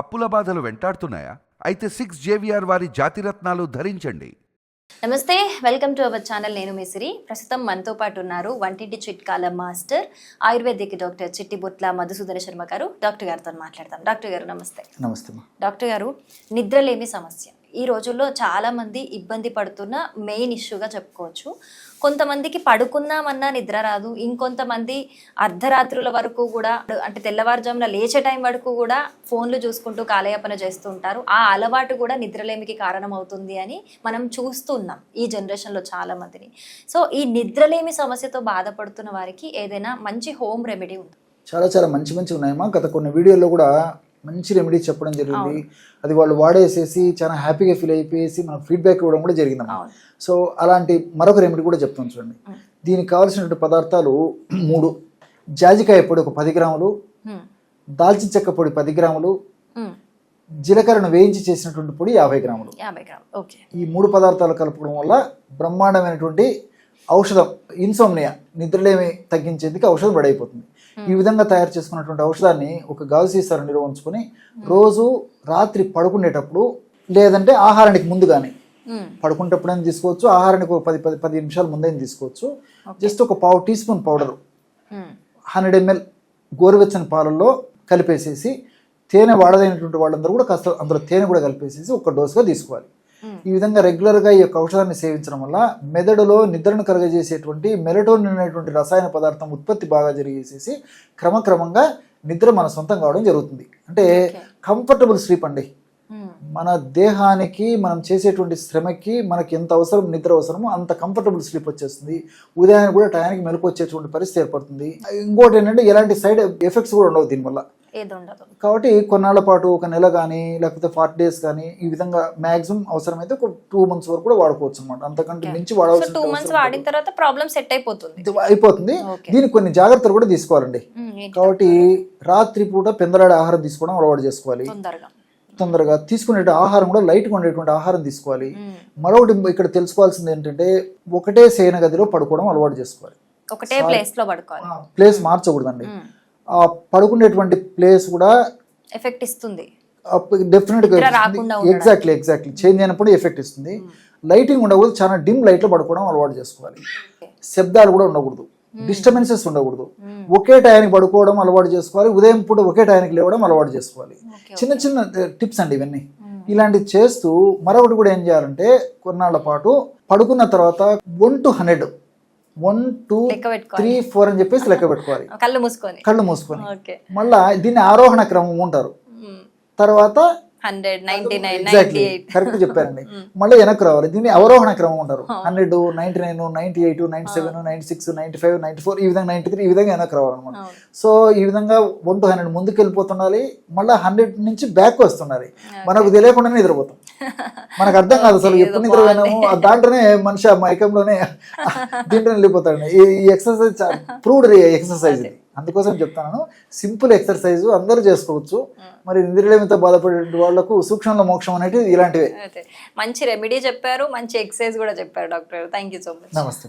అప్పుల బాధలు వెంటాడుతున్నాయా? అయితే 6JVR వారి జాతిరత్నాలు ధరించండి. నమస్తే, వెల్కమ్ టు అవర్ ఛానల్. నేను మిసిరి. ప్రస్తుతం మనతో పాటు ఉన్నారు వంటింటి చిట్కాల మాస్టర్ ఆయుర్వేదిక్ డాక్టర్ చిట్టిబొట్ల మధుసూదన శర్మ గారు. డాక్టర్ గారితో మాట్లాడతాం. డాక్టర్ గారు నమస్తే. నమస్తే. డాక్టర్ గారు, నిద్రలేమి సమస్య ఈ రోజుల్లో చాలా మంది ఇబ్బంది పడుతున్న మెయిన్ ఇష్యూగా చెప్పుకోవచ్చు. కొంతమందికి పడుకుందామన్నా నిద్ర రాదు, ఇంకొంతమంది అర్ధరాత్రుల వరకు కూడా, అంటే తెల్లవారుజామున లేచే టైం వరకు కూడా ఫోన్లు చూసుకుంటూ కాలయాపన చేస్తూ ఉంటారు. ఆ అలవాటు కూడా నిద్రలేమికి కారణం అవుతుంది అని మనం చూస్తున్నాం ఈ జనరేషన్లో చాలా మందిని. సో ఈ నిద్రలేమి సమస్యతో బాధపడుతున్న వారికి ఏదైనా మంచి హోమ్ రెమెడీ ఉంది? చాలా మంచి ఉన్నాయమ్మా. గత కొన్ని వీడియోల్లో కూడా మంచి రెమెడీ చెప్పడం జరిగింది. అది వాళ్ళు వాడేసేసి చాలా హ్యాపీగా ఫీల్ అయిపోయేసి మనకు ఫీడ్బ్యాక్ ఇవ్వడం కూడా జరిగిందమ్మా. సో అలాంటి మరొక రెమెడీ కూడా చెప్తాను చూడండి. దీనికి కావాల్సినటువంటి పదార్థాలు 3: జాజికాయ పొడి ఒక 10 గ్రాములు, దాల్చిన చెక్క పొడి 10 గ్రాములు, జీలకర్రను వేయించి చేసినటువంటి పొడి 50 గ్రాములు. ఈ 3 పదార్థాలు కలపడం వల్ల బ్రహ్మాండమైనటువంటి ఔషధం, ఇన్సోమ్నియా, నిద్రలేమి తగ్గించేందుకు ఔషధం రెడీ అయిపోతుంది. ఈ విధంగా తయారు చేసుకున్నటువంటి ఔషధాన్ని ఒక గాజు సీసాలో నిల్వ ఉంచుకొని రోజు రాత్రి పడుకునేటప్పుడు, లేదంటే ఆహారానికి ముందు కానీ, పడుకునేటప్పుడైనా తీసుకోవచ్చు, ఆహారానికి ఒక 10 నిమిషాల ముందైనా తీసుకోవచ్చు. జస్ట్ ఒక 1/2 టీ స్పూన్ పౌడరు 100 ml గోరువెచ్చని పాలల్లో కలిపేసేసి, తేనె వాడదైనటువంటి వాళ్ళందరూ కూడా కాస్త అందులో తేనె కూడా కలిపేసేసి ఒక డోసుగా తీసుకోవాలి. ఈ విధంగా రెగ్యులర్గా ఈ యొక్క ఔషధాన్ని సేవించడం వల్ల మెదడులో నిద్రను కలగజేసేటువంటి మెలటోనిన్ అనేటువంటి రసాయన పదార్థం ఉత్పత్తి బాగా జరిగేసేసి క్రమక్రమంగా నిద్ర మన సొంతం కావడం జరుగుతుంది. అంటే కంఫర్టబుల్ స్లీప్ అండి. మన దేహానికి మనం చేసేటువంటి శ్రమకి మనకి ఎంత అవసరం నిద్ర అవసరమో అంత కంఫర్టబుల్ స్లీప్ వచ్చేస్తుంది. ఉదయానికి కూడా టయానికి మెలకు వచ్చేటువంటి పరిస్థితి ఏర్పడుతుంది. ఇంకోటి ఏంటంటే ఎలాంటి సైడ్ ఎఫెక్ట్స్ కూడా ఉండవు దీనివల్ల. కాబట్టి కొన్నాళ్ల పాటు, ఒక నెల కానీ లేకపోతే 40 days కానీ, ఈ విధంగా మాక్సిమం అవసరమైతే ఒక 2 months వరకు కూడా వాడుకోవచ్చు అనమాట. అంతకంటే మించి వాడవలసిన అయిపోతుంది. దీనికి కొన్ని జాగ్రత్తలు కూడా తీసుకోవాలండి. కాబట్టి రాత్రి పూట పెందలాడే ఆహారం తీసుకోవడం అలవాటు చేసుకోవాలి. తొందరగా తీసుకునే ఆహారం కూడా లైట్గా ఉండేటువంటి ఆహారం తీసుకోవాలి. మరొకటి ఇక్కడ తెలుసుకోవాల్సింది ఏంటంటే, ఒకటే శయన గదిలో పడుకోవడం అలవాటు చేసుకోవాలి. ఒకటే ప్లేస్ మార్చకూడదండి. ఆ పడుకునేటువంటి ప్లేస్ కూడా ఎఫెక్ట్ ఇస్తుంది డెఫినెట్ గా. ఎగ్జాక్ట్లీ చేంజ్ అయినప్పుడు ఎఫెక్ట్ ఇస్తుంది. లైటింగ్ ఉండకూడదు, చాలా డిమ్ లైట్ లో పడుకోవడం అలవాటు చేసుకోవాలి. శబ్దాలు కూడా ఉండకూడదు, డిస్టర్బెన్సెస్ ఉండకూడదు. ఒకే టయానికి పడుకోవడం అలవాటు చేసుకోవాలి. ఉదయం పూట ఒకే టయానికి లేవడం అలవాటు చేసుకోవాలి. చిన్న టిప్స్ అండి ఇవన్నీ. ఇలాంటివి చేస్తూ మరొకటి కూడా ఏం చేయాలంటే, కొన్నాళ్ల పాటు పడుకున్న తర్వాత 1 to 100, 1 2 3 4 అని చెప్పేసి లెక్క పెట్టుకోవాలి, కళ్ళు మూసుకొని. మళ్ళా దీన్ని ఆరోహణ క్రమం ఉంటారు. తర్వాత 100, 99, ఎగ్జాక్ట్లీ కరెక్ట్ చెప్పారండి. మళ్ళీ వెనక్కి రావాలి. దీన్ని అవరోహణ క్రమం ఉంటారు. 100, 99, 98, 97, 96, 95, 94, ఈ విధంగా 93, ఈ విధంగా వెనక్కి రావాలన్నమాట. సో ఈ విధంగా 1 to 100 ముందుకు వెళ్ళిపోతుండాలి. మళ్ళీ 100 నుంచి బ్యాక్ వస్తుండాలి. మనకు తెలియకుండానే నిద్రపోతాం. మనకు అర్థం కాదు అసలు ఎప్పుడు నిద్రపోయినాము. దాంట్లోనే మనిషి ఆ మైకంలోనే దీంట్లో వెళ్ళిపోతాడు. ఈ ఎక్సర్సైజ్ ప్రూవ్డ్ ఎక్సర్సైజ్ ఇది. అందుకోసం చెప్తాను, సింపుల్ ఎక్సర్సైజ్ అందరూ చేసుకోవచ్చు. మరి నిద్రలేమితో బాధపడే వాళ్ళకు సూక్ష్మంలో మోక్షం అనేది ఇలాంటివే. మంచి రెమెడీ చెప్పారు, మంచి ఎక్సర్సైజ్ కూడా చెప్పారు doctor. Thank you so much. నమస్తే.